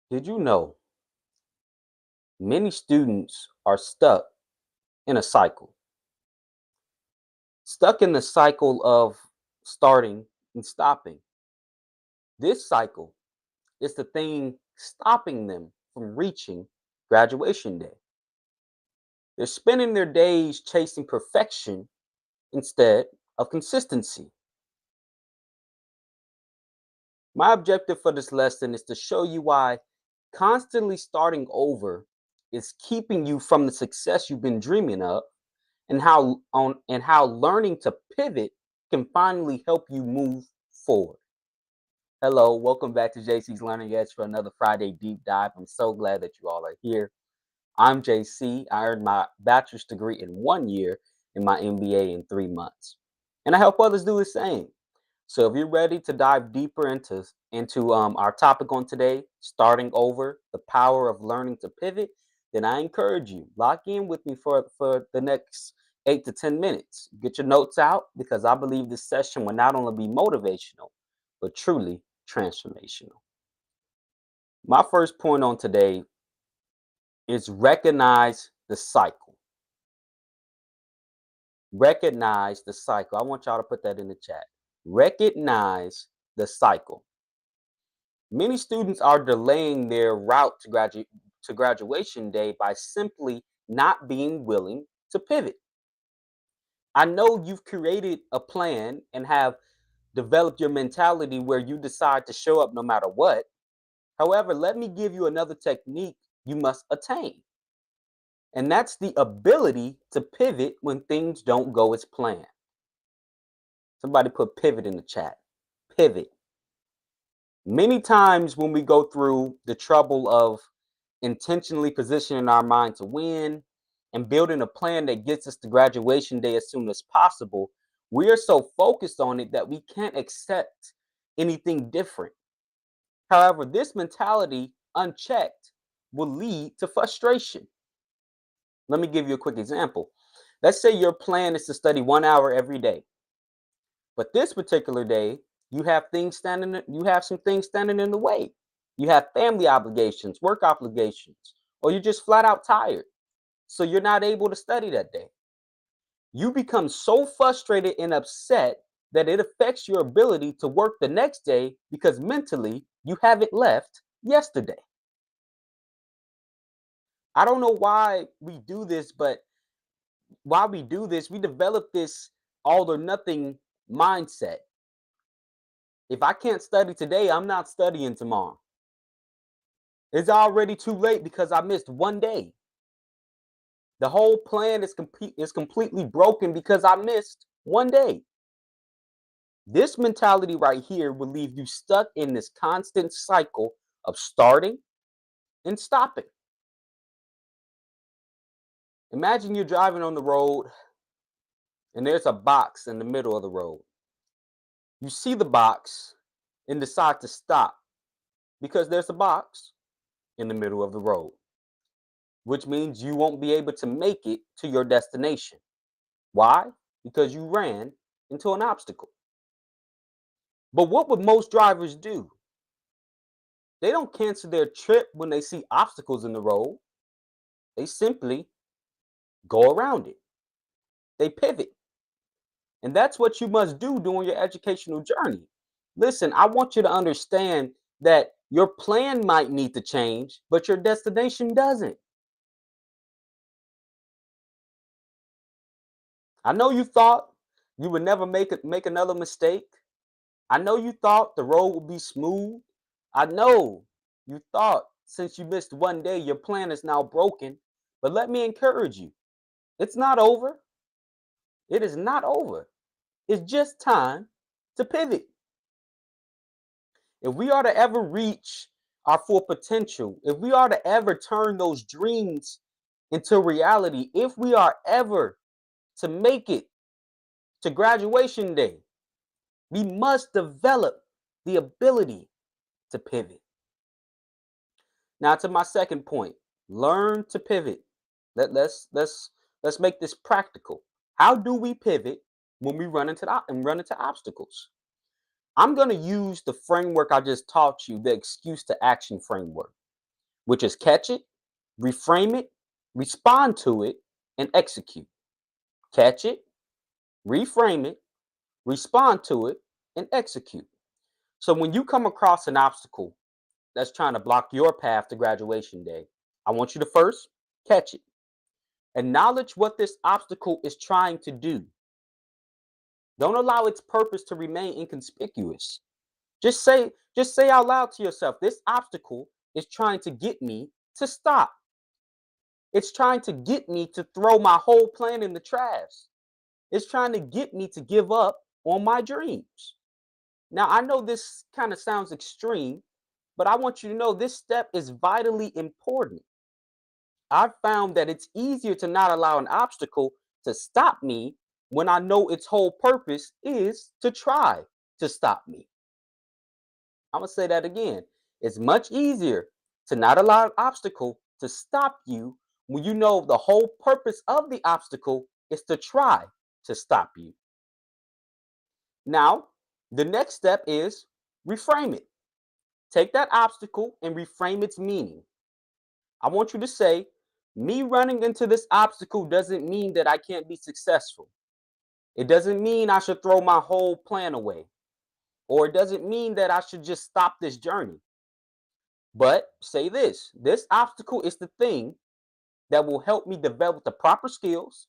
Did you know many students are in a cycle, stuck in the cycle of starting and stopping? This cycle is the thing stopping them from reaching graduation day. They're spending their days chasing perfection instead of consistency. My objective for this lesson is to show you why constantly starting over is keeping you from the success you've been dreaming of and how learning to pivot can finally help you move forward. Hello, welcome back to JC's Learning Edge for another Friday deep dive. I'm so glad that you all are here. I'm JC. I earned my bachelor's degree in 1 year and my MBA in 3 months. And I help others do the same. So if you're ready to dive deeper into our topic on today, starting over, the power of learning to pivot, then I encourage you, lock in with me for the next 8 to 10 minutes. Get your notes out because I believe this session will not only be motivational, but truly transformational. My first point on today is recognize the cycle. Recognize the cycle. I want y'all to put that in the chat. Recognize the cycle. Many students are delaying their route to graduation day by simply not being willing to pivot. I know you've created a plan and have developed your mentality where you decide to show up no matter what. However, let me give you another technique you must attain. And that's the ability to pivot when things don't go as planned. Somebody put pivot in the chat. Pivot. Many times when we go through the trouble of intentionally positioning our mind to win and building a plan that gets us to graduation day as soon as possible, we are so focused on it that we can't accept anything different. However, this mentality, unchecked, will lead to frustration. Let me give you a quick example. Let's say your plan is to study 1 hour every day, but this particular day, you have some things standing in the way. You have family obligations, work obligations, or you're just flat out tired. So you're not able to study that day. You become so frustrated and upset that it affects your ability to work the next day because mentally you haven't left yesterday. I don't know why we do this, but while we do this, we develop this all or nothing mindset. If I can't study today, I'm not studying tomorrow. It's already too late because I missed one day. The whole plan is completely broken because I missed one day. This mentality right here will leave you stuck in this constant cycle of starting and stopping. Imagine you're driving on the road and there's a box in the middle of the road. You see the box and decide to stop because there's a box in the middle of the road, which means you won't be able to make it to your destination. Why? Because you ran into an obstacle. But what would most drivers do? They don't cancel their trip when they see obstacles in the road. They simply go around it. They pivot. And that's what you must do during your educational journey. Listen, I want you to understand that your plan might need to change, but your destination doesn't. I know you thought you would never make another mistake. I know you thought the road would be smooth. I know you thought since you missed one day, your plan is now broken. But let me encourage you, it's not over. It is not over. It's just time to pivot. If we are to ever reach our full potential, if we are to ever turn those dreams into reality, if we are ever to make it to graduation day, we must develop the ability to pivot. Now to my second point, learn to pivot. Let's make this practical. How do we pivot when we run into obstacles? I'm going to use the framework I just taught you, the excuse to action framework. which is catch it, reframe it, respond to it, and execute. Catch it, reframe it, respond to it, and execute. So when you come across an obstacle that's trying to block your path to graduation day, I want you to first catch it. Acknowledge what this obstacle is trying to do. Don't allow its purpose to remain inconspicuous. Just say out loud to yourself, this obstacle is trying to get me to stop. It's trying to get me to throw my whole plan in the trash. It's trying to get me to give up on my dreams. Now, I know this kind of sounds extreme, but I want you to know this step is vitally important. I've found that it's easier to not allow an obstacle to stop me when I know its whole purpose is to try to stop me. I'm going to say that again. It's much easier to not allow an obstacle to stop you when you know the whole purpose of the obstacle is to try to stop you. Now, the next step is reframe it. Take that obstacle and reframe its meaning. I want you to say, me running into this obstacle doesn't mean that I can't be successful. It doesn't mean I should throw my whole plan away, or it doesn't mean that I should just stop this journey. But say this obstacle is the thing that will help me develop the proper skills,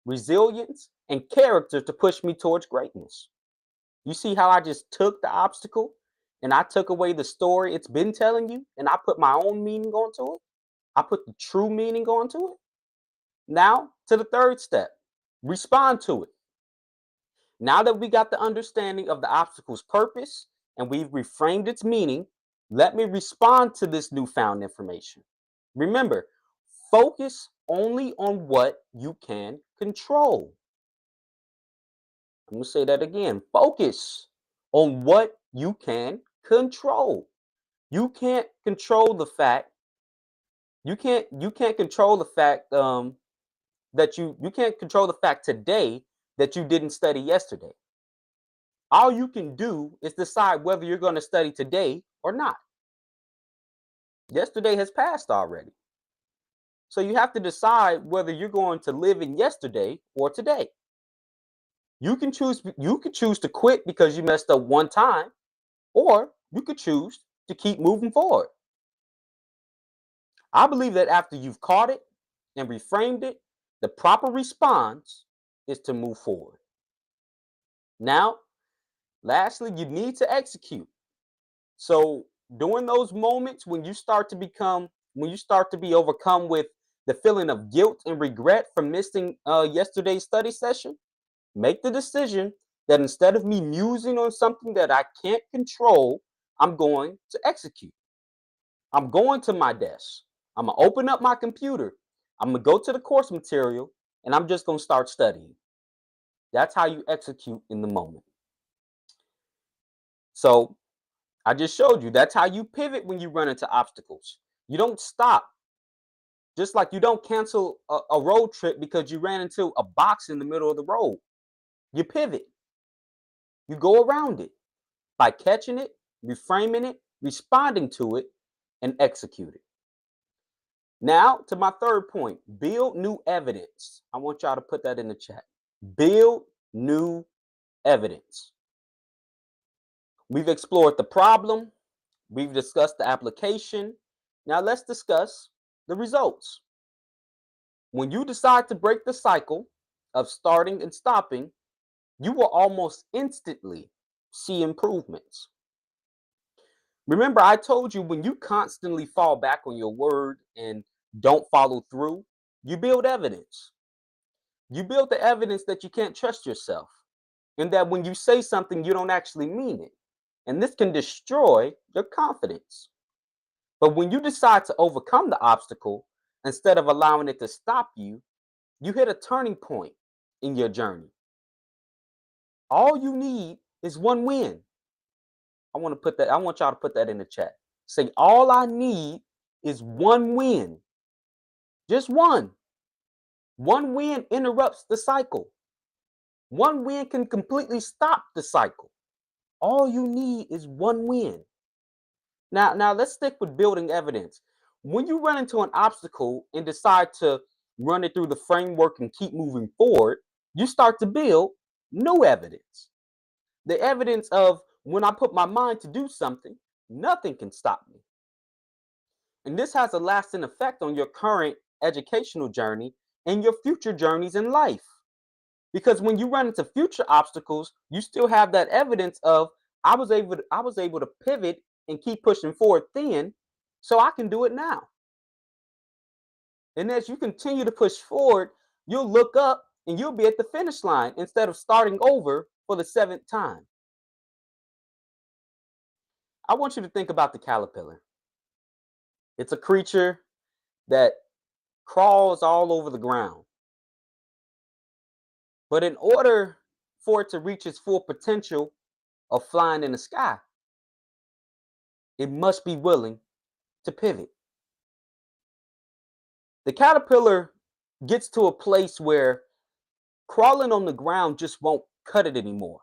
resilience, and character to push me towards greatness. You see how I just took the obstacle and I took away the story it's been telling you and I put my own meaning onto it? I put the true meaning onto it. Now to the third step, respond to it. Now that we got the understanding of the obstacle's purpose and we've reframed its meaning, let me respond to this newfound information. Remember, focus only on what you can control. I'm going to say that again. Focus on what you can control. You can't control the fact you can't control the fact that you can't control the fact today that you didn't study yesterday. All you can do is decide whether you're going to study today or not. Yesterday has passed already. So you have to decide whether you're going to live in yesterday or today. You could choose to quit because you messed up one time, or you could choose to keep moving forward. I believe that after you've caught it and reframed it, the proper response is to move forward. Now, lastly, you need to execute. So, during those moments when you start to be overcome with the feeling of guilt and regret for missing yesterday's study session, make the decision that instead of me musing on something that I can't control, I'm going to execute. I'm going to my desk. I'm going to open up my computer. I'm going to go to the course material and I'm just going to start studying. That's how you execute in the moment. So I just showed you that's how you pivot when you run into obstacles. You don't stop. Just like you don't cancel a road trip because you ran into a box in the middle of the road. You pivot. You go around it by catching it, reframing it, responding to it, and execute it. Now, to my third point, build new evidence. I want y'all to put that in the chat. Build new evidence. We've explored the problem. We've discussed the application. Now, let's discuss the results. When you decide to break the cycle of starting and stopping, you will almost instantly see improvements. Remember, I told you when you constantly fall back on your word and don't follow through, you build evidence. You build the evidence that you can't trust yourself and that when you say something, you don't actually mean it. And this can destroy your confidence. But when you decide to overcome the obstacle, instead of allowing it to stop you, you hit a turning point in your journey. All you need is one win. I want y'all to put that in the chat. Say, all I need is one win. Just one. One win interrupts the cycle. One win can completely stop the cycle. All you need is one win. Now let's stick with building evidence. when you run into an obstacle and decide to run it through the framework and keep moving forward, you start to build new evidence. The evidence of when I put my mind to do something, nothing can stop me. And this has a lasting effect on your current educational journey and your future journeys in life. Because when you run into future obstacles, you still have that evidence of I was able to pivot and keep pushing forward then, so I can do it now. And as you continue to push forward, you'll look up and you'll be at the finish line instead of starting over for the seventh time. I want you to think about the caterpillar. It's a creature that crawls all over the ground. But in order for it to reach its full potential of flying in the sky, it must be willing to pivot. The caterpillar gets to a place where crawling on the ground just won't cut it anymore.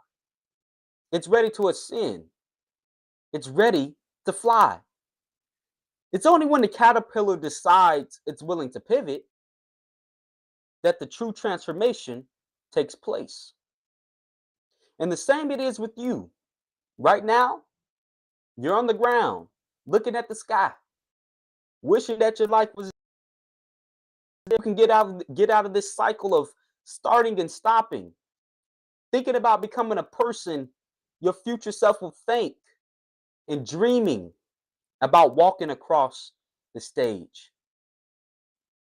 It's ready to ascend. It's ready to fly. It's only when the caterpillar decides it's willing to pivot that the true transformation takes place. And the same it is with you. Right now, you're on the ground, looking at the sky, wishing that your life was you can get out of this cycle of starting and stopping, thinking about becoming a person your future self will thank, and dreaming about walking across the stage.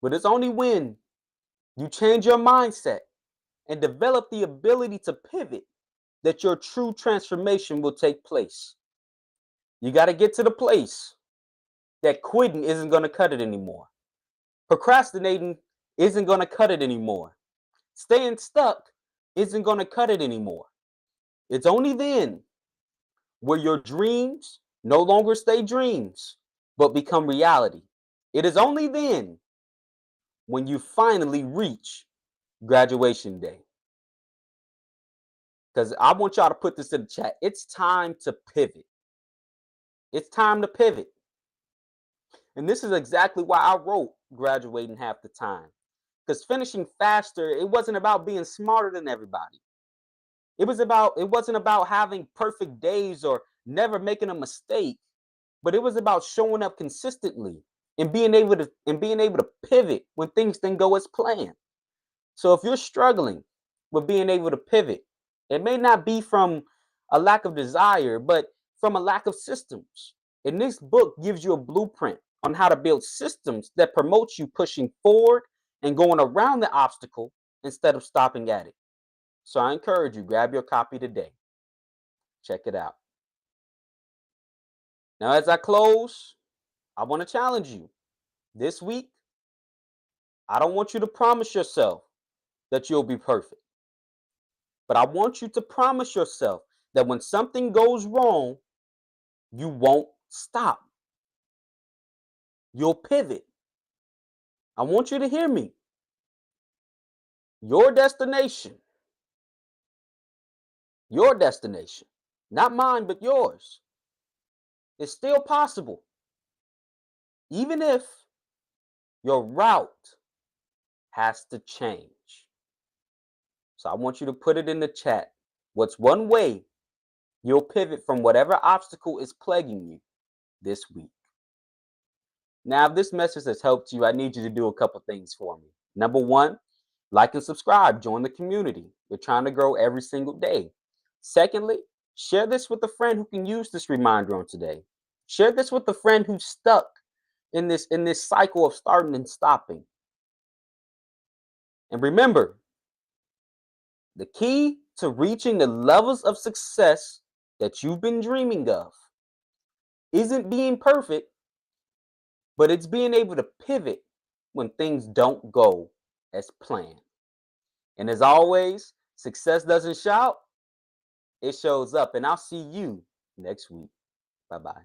But it's only when you change your mindset and develop the ability to pivot that your true transformation will take place. You got to get to the place that quitting isn't going to cut it anymore. Procrastinating isn't going to cut it anymore. Staying stuck isn't going to cut it anymore. It's only then where your dreams no longer stay dreams, but become reality. It is only then when you finally reach graduation day. Because I want y'all to put this in the chat. It's time to pivot. It's time to pivot. And this is exactly why I wrote Graduating Half the Time. Because finishing faster, it wasn't about being smarter than everybody. It wasn't about having perfect days or never making a mistake, but it was about showing up consistently and being able to pivot when things didn't go as planned. So if you're struggling with being able to pivot, it may not be from a lack of desire, but from a lack of systems. And this book gives you a blueprint on how to build systems that promote you pushing forward and going around the obstacle instead of stopping at it. So I encourage you, grab your copy today. Check it out. Now, as I close, I want to challenge you. This week, I don't want you to promise yourself that you'll be perfect, but I want you to promise yourself that when something goes wrong, you won't stop. You'll pivot. I want you to hear me. Your destination, not mine, but yours, is still possible, even if your route has to change. So I want you to put it in the chat. What's one way you'll pivot from whatever obstacle is plaguing you this week? Now, if this message has helped you, I need you to do a couple things for me. Number one, like and subscribe, join the community. We're trying to grow every single day. Secondly, share this with a friend who can use this reminder on today. Share this with a friend who's stuck in this cycle of starting and stopping. And remember, the key to reaching the levels of success that you've been dreaming of isn't being perfect, but it's being able to pivot when things don't go as planned. And as always, success doesn't shout, it shows up. And I'll see you next week. Bye-bye.